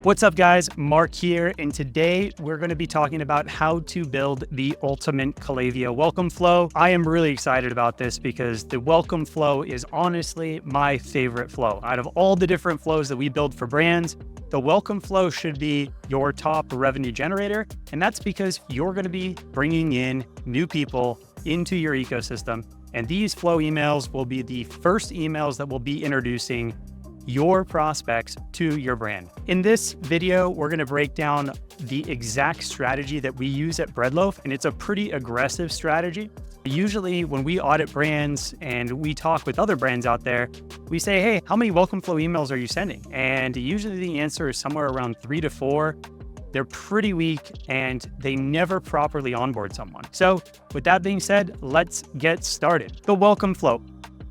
What's up guys, Mark here, and today we're going to be talking about how to build the ultimate Klaviyo welcome flow. I am really excited about this because the welcome flow is honestly my favorite flow. Out of all the different flows that we build for brands, the welcome flow should be your top revenue generator, and that's because you're going to be bringing in new people into your ecosystem, and these flow emails will be the first emails that will be introducing your prospects to your brand. In this video, we're going to break down the exact strategy that we use at Breadloaf, and it's a pretty aggressive strategy. Usually when we audit brands and we talk with other brands out there, we say, hey, how many welcome flow emails are you sending? And usually the answer is somewhere around 3 to 4. They're pretty weak and they never properly onboard someone. So with that being said, let's get started. The welcome flow.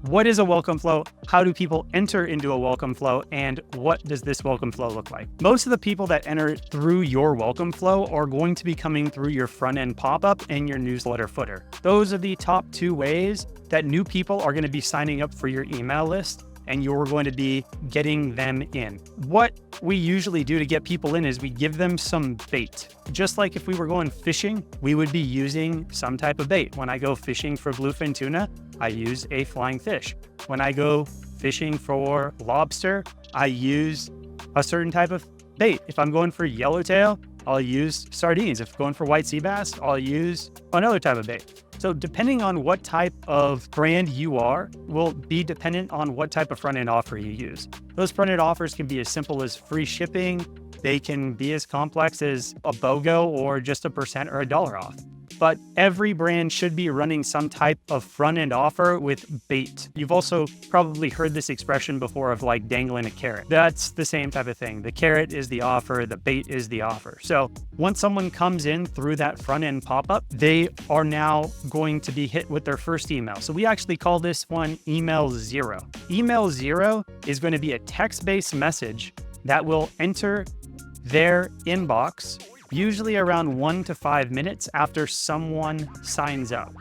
What is a welcome flow? How do people enter into a welcome flow? And what does this welcome flow look like? Most of the people that enter through your welcome flow are going to be coming through your front end pop-up and your newsletter footer. Those are the top two ways that new people are going to be signing up for your email list, and you're going to be getting them in. What we usually do to get people in is we give them some bait. Just like if we were going fishing, we would be using some type of bait. When I go fishing for bluefin tuna, I use a flying fish. When I go fishing for lobster, I use a certain type of bait. If I'm going for yellowtail, I'll use sardines. If I'm going for white sea bass, I'll use another type of bait. So depending on what type of brand you are will be dependent on what type of front-end offer you use. Those front-end offers can be as simple as free shipping. They can be as complex as a BOGO or just a % or $1 off. But every brand should be running some type of front-end offer with bait. You've also probably heard this expression before of like dangling a carrot. That's the same type of thing. The carrot is the offer, the bait is the offer. So once someone comes in through that front-end pop-up, they are now going to be hit with their first email. So we actually call this one email 0. Email 0 is going to be a text-based message that will enter their inbox usually around 1 to 5 minutes after someone signs up.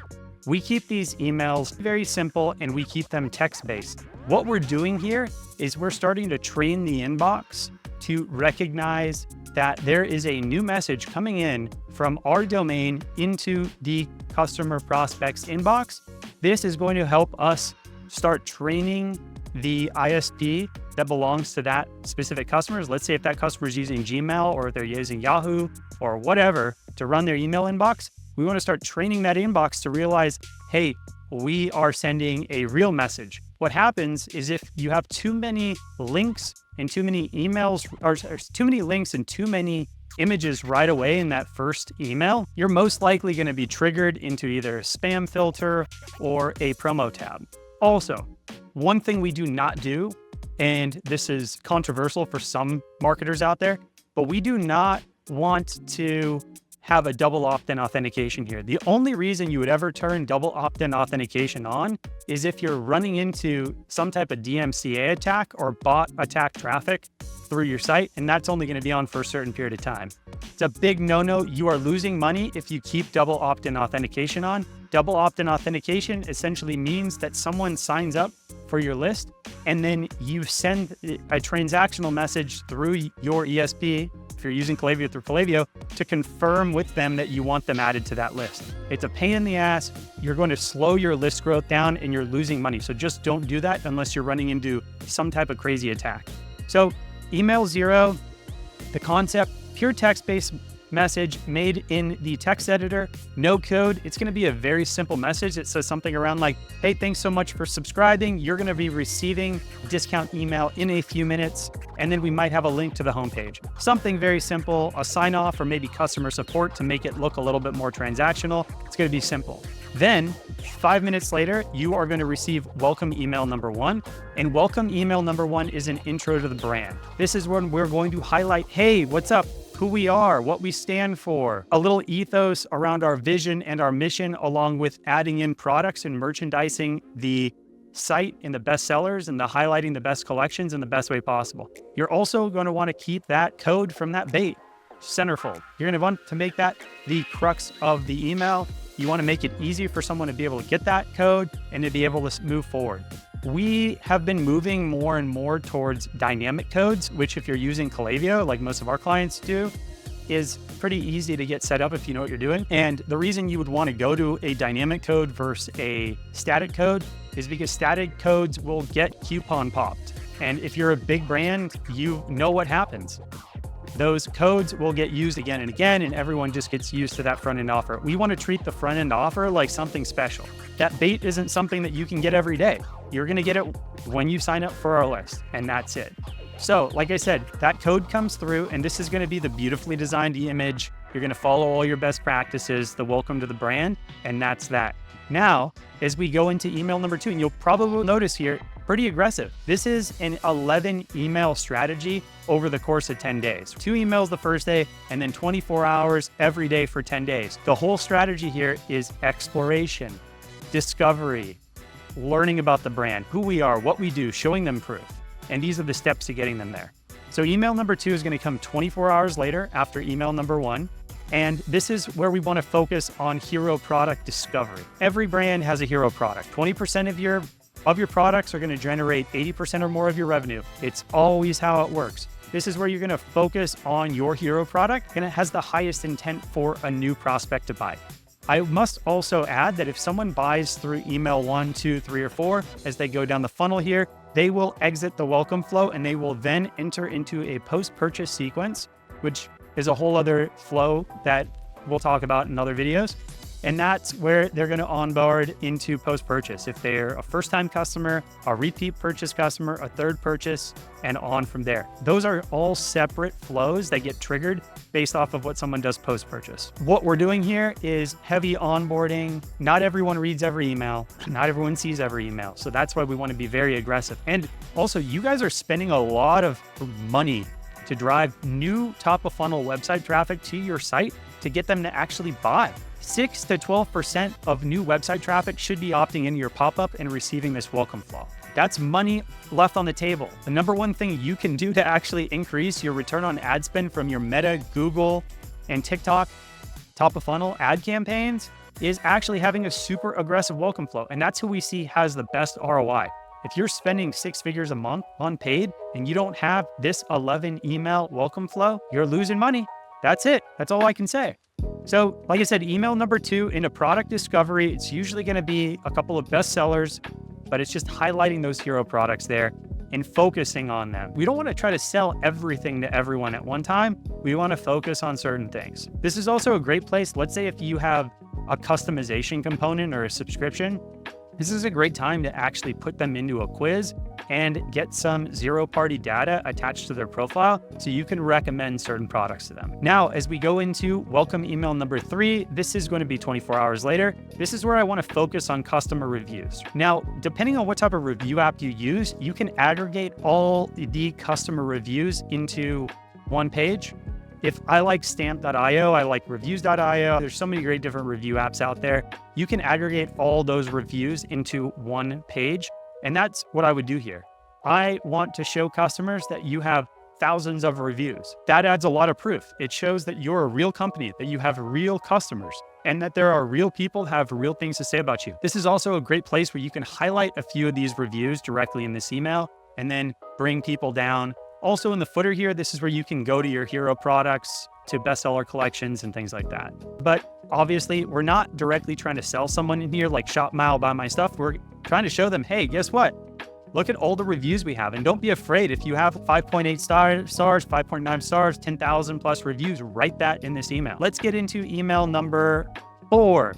We keep these emails very simple and we keep them text-based. What we're doing here is we're starting to train the inbox to recognize that there is a new message coming in from our domain into the customer prospect's inbox. This is going to help us start training the ISP that belongs to that specific customers. Let's say if that customer is using Gmail or if they're using Yahoo or whatever to run their email inbox, we want to start training that inbox to realize, hey, we are sending a real message. What happens is if you have too many links and too many emails, or too many links and too many images right away in that first email, you're most likely going to be triggered into either a spam filter or a promo tab. Also, one thing we do not do, and this is controversial for some marketers out there, but we do not want to have a double opt-in authentication here. The only reason you would ever turn double opt-in authentication on is if you're running into some type of DMCA attack or bot attack traffic through your site, and that's only going to be on for a certain period of time. It's a big no-no. You are losing money if you keep double opt-in authentication on. Double opt-in authentication essentially means that someone signs up for your list and then you send a transactional message through your ESP, if you're using Klaviyo through Klaviyo, to confirm with them that you want them added to that list. It's a pain in the ass. You're going to slow your list growth down and you're losing money. So just don't do that unless you're running into some type of crazy attack. So email 0, the concept, pure text-based message made in the text editor, no code. It's going to be a very simple message. It says something around like, hey, thanks so much for subscribing. You're going to be receiving a discount email in a few minutes. And then we might have a link to the homepage. Something very simple, a sign off or maybe customer support to make it look a little bit more transactional. It's going to be simple. Then 5 minutes later, you are going to receive welcome email number 1. And welcome email number 1 is an intro to the brand. This is when we're going to highlight, hey, what's up? Who we are, what we stand for, a little ethos around our vision and our mission, along with adding in products and merchandising the site and the best sellers and the highlighting the best collections in the best way possible. You're also going to want to keep that code from that bait centerfold. You're going to want to make that the crux of the email. You want to make it easy for someone to be able to get that code and to be able to move forward. we have been moving more and more towards dynamic codes, which if you're using Klaviyo, like most of our clients do, is pretty easy to get set up if you know what you're doing. And the reason you would want to go to a dynamic code versus a static code is because static codes will get coupon popped. And if you're a big brand, you know what happens. Those codes will get used again and again, and everyone just gets used to that front-end offer. We want to treat the front-end offer like something special. That bait isn't something that you can get every day. You're going to get it when you sign up for our list, and that's it. So, like I said, that code comes through, and this is going to be the beautifully designed image. You're going to follow all your best practices, the welcome to the brand, and that's that. Now, as we go into email number 2, and you'll probably notice here, pretty aggressive. This is an 11 email strategy over the course of 10 days. 2 emails the first day, and then 24 hours every day for 10 days. The whole strategy here is exploration, discovery, learning about the brand, who we are, what we do, showing them proof. And these are the steps to getting them there. So email number 2 is going to come 24 hours later after email number 1. And this is where we want to focus on hero product discovery. Every brand has a hero product. 20% of your products are going to generate 80% or more of your revenue. It's always how it works. This is where you're going to focus on your hero product, and it has the highest intent for a new prospect to buy. I must also add that if someone buys through email 1, 2, 3, or 4, as they go down the funnel here, they will exit the welcome flow and they will then enter into a post-purchase sequence, which is a whole other flow that we'll talk about in other videos. And that's where they're going to onboard into post-purchase. If they're a first-time customer, a repeat purchase customer, a third purchase, and on from there. Those are all separate flows that get triggered based off of what someone does post-purchase. What we're doing here is heavy onboarding. Not everyone reads every email. Not everyone sees every email. So that's why we want to be very aggressive. And also, you guys are spending a lot of money to drive new top-of-funnel website traffic to your site to get them to actually buy. 6 to 12% of new website traffic should be opting into your pop-up and receiving this welcome flow. That's money left on the table. The number one thing you can do to actually increase your return on ad spend from your Meta, Google, and TikTok top-of-funnel ad campaigns is actually having a super aggressive welcome flow. And that's who we see has the best ROI. If you're spending 6 figures a month on paid and you don't have this 11 email welcome flow, you're losing money. That's it. That's all I can say. So like I said, email number 2 into product discovery, it's usually going to be a couple of best sellers, but it's just highlighting those hero products there and focusing on them. We don't want to try to sell everything to everyone at one time. We want to focus on certain things. This is also a great place. Let's say if you have a customization component or a subscription, this is a great time to actually put them into a quiz and get some zero-party data attached to their profile so you can recommend certain products to them. Now, as we go into welcome email number 3, this is going to be 24 hours later. This is where I want to focus on customer reviews. Now, depending on what type of review app you use, you can aggregate all the customer reviews into one page. If I like stamp.io, I like reviews.io, there's so many great different review apps out there. You can aggregate all those reviews into one page. And that's what I would do here. I want to show customers that you have thousands of reviews. That adds a lot of proof. It shows that you're a real company, that you have real customers, and that there are real people that have real things to say about you. This is also a great place where you can highlight a few of these reviews directly in this email and then bring people down. Also in the footer here, this is where you can go to your hero products, to bestseller collections and things like that. But obviously, we're not directly trying to sell someone in here like shop mile, buy my stuff. We're trying to show them, hey, guess what? Look at all the reviews we have. And don't be afraid if you have 5.8 stars, 5.9 stars, 10,000 plus reviews, write that in this email. Let's get into email number 4.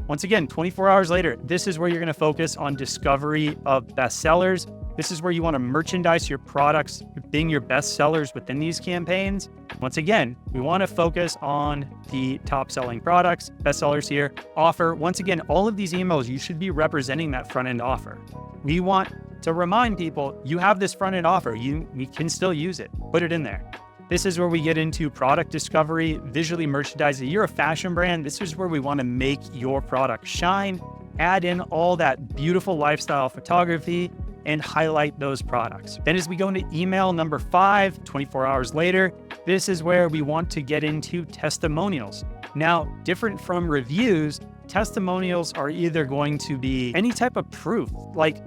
Once again, 24 hours later, this is where you're going to focus on discovery of bestsellers. This is where you want to merchandise your products, being your best sellers within these campaigns. Once again, we want to focus on the top selling products, best sellers here, offer. Once again, all of these emails, you should be representing that front end offer. We want to remind people you have this front end offer. You can still use it. Put it in there. This is where we get into product discovery, visually merchandising. You're a fashion brand. This is where we want to make your product shine, add in all that beautiful lifestyle photography, and highlight those products. Then as we go into email number 5, 24 hours later, this is where we want to get into testimonials. Now, different from reviews, testimonials are either going to be any type of proof. Like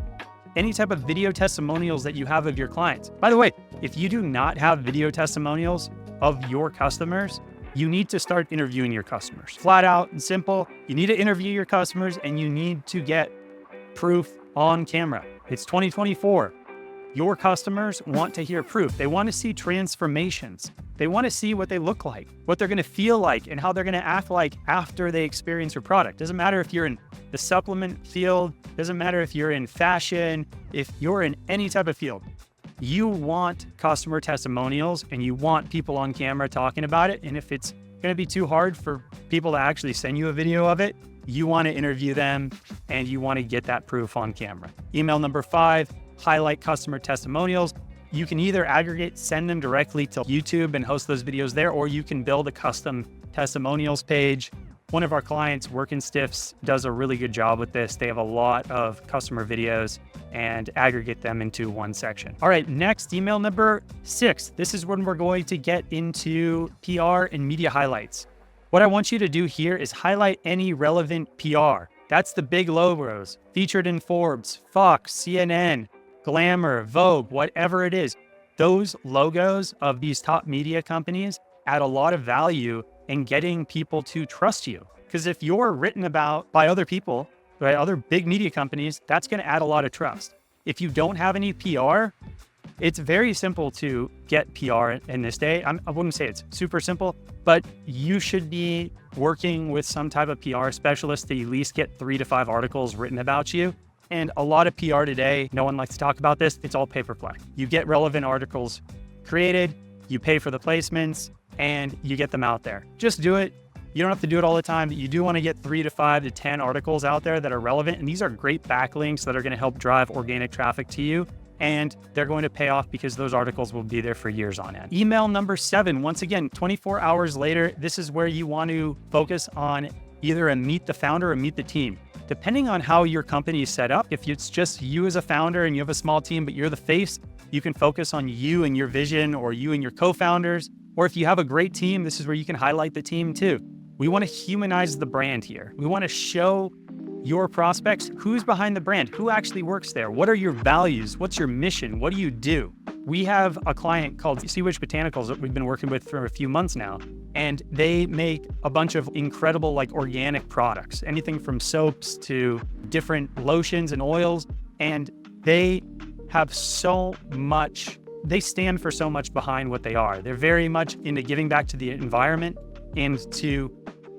any type of video testimonials that you have of your clients. By the way, if you do not have video testimonials of your customers, you need to start interviewing your customers. Flat out and simple, you need to interview your customers and you need to get proof on camera. It's 2024. Your customers want to hear proof. They want to see transformations. They want to see what they look like, what they're going to feel like, and how they're going to act like after they experience your product. Doesn't matter if you're in the supplement field, doesn't matter if you're in fashion, if you're in any type of field. You want customer testimonials and you want people on camera talking about it. And if it's going to be too hard for people to actually send you a video of it, you want to interview them and you want to get that proof on camera. Email number 5, highlight customer testimonials. You can either aggregate, send them directly to YouTube and host those videos there, or you can build a custom testimonials page. One of our clients, Workin' Stiffs, does a really good job with this. They have a lot of customer videos and aggregate them into one section. All right, next, email number 6. This is when we're going to get into PR and media highlights. What I want you to do here is highlight any relevant PR. That's the big logos, featured in Forbes, Fox, CNN, Glamour, Vogue, whatever it is. Those logos of these top media companies add a lot of value in getting people to trust you. Because if you're written about by other people, by other big media companies, that's going to add a lot of trust. If you don't have any PR, it's very simple to get PR in this day. I wouldn't say it's super simple, but you should be working with some type of PR specialist to at least get 3 to 5 articles written about you. And a lot of PR today, no one likes to talk about this, it's all pay-per-play. You get relevant articles created, you pay for the placements, and you get them out there. Just do it. You don't have to do it all the time, but you do want to get 3 to 5 to 10 articles out there that are relevant. And these are great backlinks that are going to help drive organic traffic to you. And they're going to pay off because those articles will be there for years on end. Email number 7, once again, 24 hours later, this is where you want to focus on either a meet the founder or meet the team. Depending on how your company is set up, if it's just you as a founder and you have a small team, but you're the face, you can focus on you and your vision, or you and your co-founders. Or if you have a great team, this is where you can highlight the team too. We want to humanize the brand here. We want to show your prospects who's behind the brand, who actually works there, what are your values, what's your mission, what do you do? We have a client called Sea Witch Botanicals that we've been working with for a few months now, and they make a bunch of incredible organic products, anything from soaps to different lotions and oils, and they have so much, they stand for so much behind what they are. They're very much into giving back to the environment and to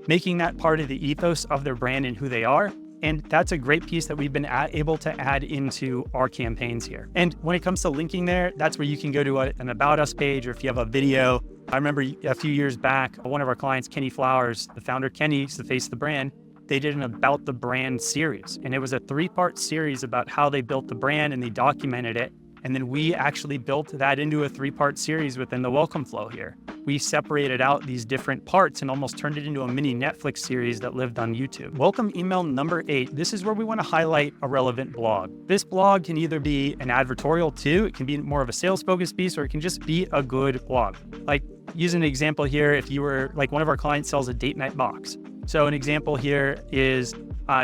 making that part of the ethos of their brand and who they are. And that's a great piece that we've been able to add into our campaigns here. And when it comes to linking there, that's where you can go to an About Us page, or if you have a video. I remember a few years back, one of our clients, Kenny Flowers, the founder, Kenny's the face of the brand, they did an About the Brand series. And it was a 3-part series about how they built the brand, and they documented it. And then we actually built that into a 3-part series within the Wlecome flow here. We separated out these different parts and almost turned it into a mini Netflix series that lived on YouTube. Wlecome email number 8. This is where we want to highlight a relevant blog. This blog can either be an advertorial too, it can be more of a sales focused piece, or it can just be a good blog. Like, using an example here, if you were one of our clients sells a date night box. So an example here is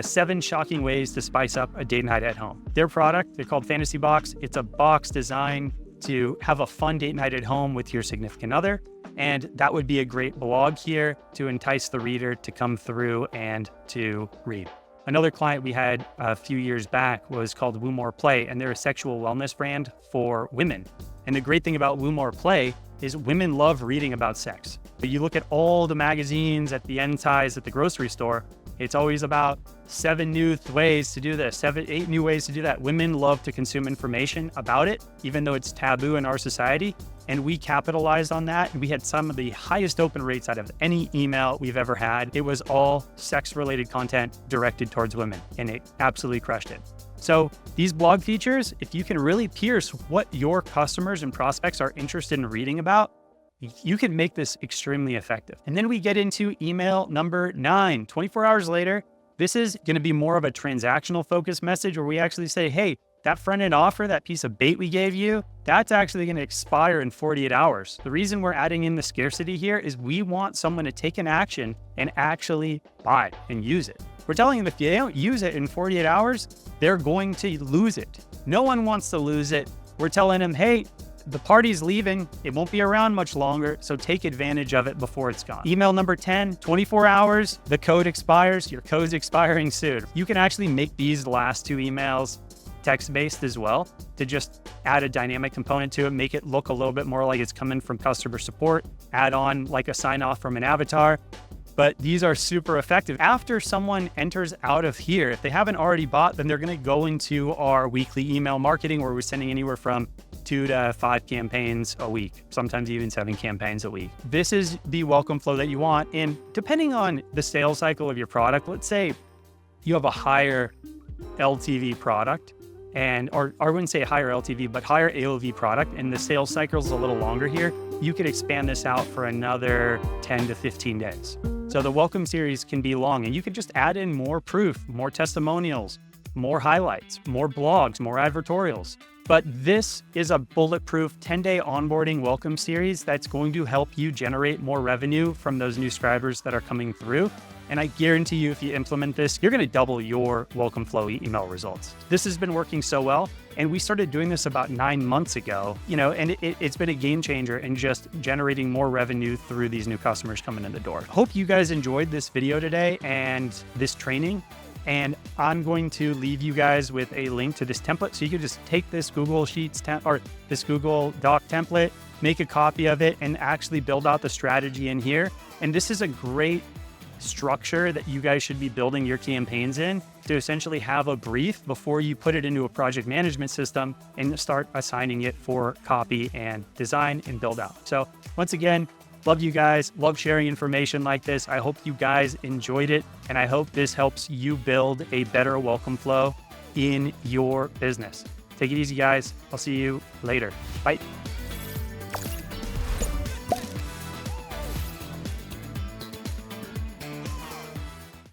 7 shocking ways to spice up a date night at home. Their product, they're called Fantasy Box. It's a box designed to have a fun date night at home with your significant other. And that would be a great blog here to entice the reader to come through and to read. Another client we had a few years back was called Woo More Play, and they're a sexual wellness brand for women. And the great thing about Woo More Play is women love reading about sex. But you look at all the magazines at the end ties at the grocery store, it's always about 7 new ways to do this, 8 new ways to do that. Women love to consume information about it, even though it's taboo in our society. And we capitalized on that. We had some of the highest open rates out of any email we've ever had. It was all sex-related content directed towards women, and it absolutely crushed it. So these blog features, if you can really pierce what your customers and prospects are interested in reading about, you can make this extremely effective. And then we get into email number 9, 24 hours later. This is going to be more of a transactional focused message where we actually say, hey, that front-end offer, that piece of bait we gave you, that's actually going to expire in 48 hours. The reason we're adding in the scarcity here is we want someone to take an action and actually buy and use it. We're telling them if they don't use it in 48 hours, they're going to lose it. No one wants to lose it. We're telling them, hey, the party's leaving. It won't be around much longer, so take advantage of it before it's gone. Email number 10, 24 hours, the code expires. Your code's expiring soon. You can actually make these last 2 emails text-based as well to just add a dynamic component to it, make it look a little bit more like it's coming from customer support, add on like a sign-off from an avatar. But these are super effective. After someone enters out of here, if they haven't already bought, then they're going to go into our weekly email marketing where we're sending anywhere from 2 to 5 campaigns a week, sometimes even 7 campaigns a week. This is the welcome flow that you want. And depending on the sales cycle of your product, let's say you have a higher LTV product, or I wouldn't say higher LTV, but higher AOV product, and the sales cycle is a little longer here, you could expand this out for another 10 to 15 days. So the welcome series can be long, and you could just add in more proof, more testimonials, more highlights, more blogs, more advertorials. But this is a bulletproof 10-day onboarding welcome series that's going to help you generate more revenue from those new subscribers that are coming through. And I guarantee you, if you implement this, you're going to double your welcome flow email results. This has been working so well. And we started doing this about 9 months ago, and it's been a game changer in just generating more revenue through these new customers coming in the door. Hope you guys enjoyed this video today and this training. And I'm going to leave you guys with a link to this template. So you can just take this Google Sheets or this Google Doc template, make a copy of it, and actually build out the strategy in here. And this is a great structure that you guys should be building your campaigns in to essentially have a brief before you put it into a project management system and start assigning it for copy and design and build out. So once again, love you guys, love sharing information like this. I hope you guys enjoyed it, and I hope this helps you build a better welcome flow in your business. Take it easy, guys. I'll see you later. Bye.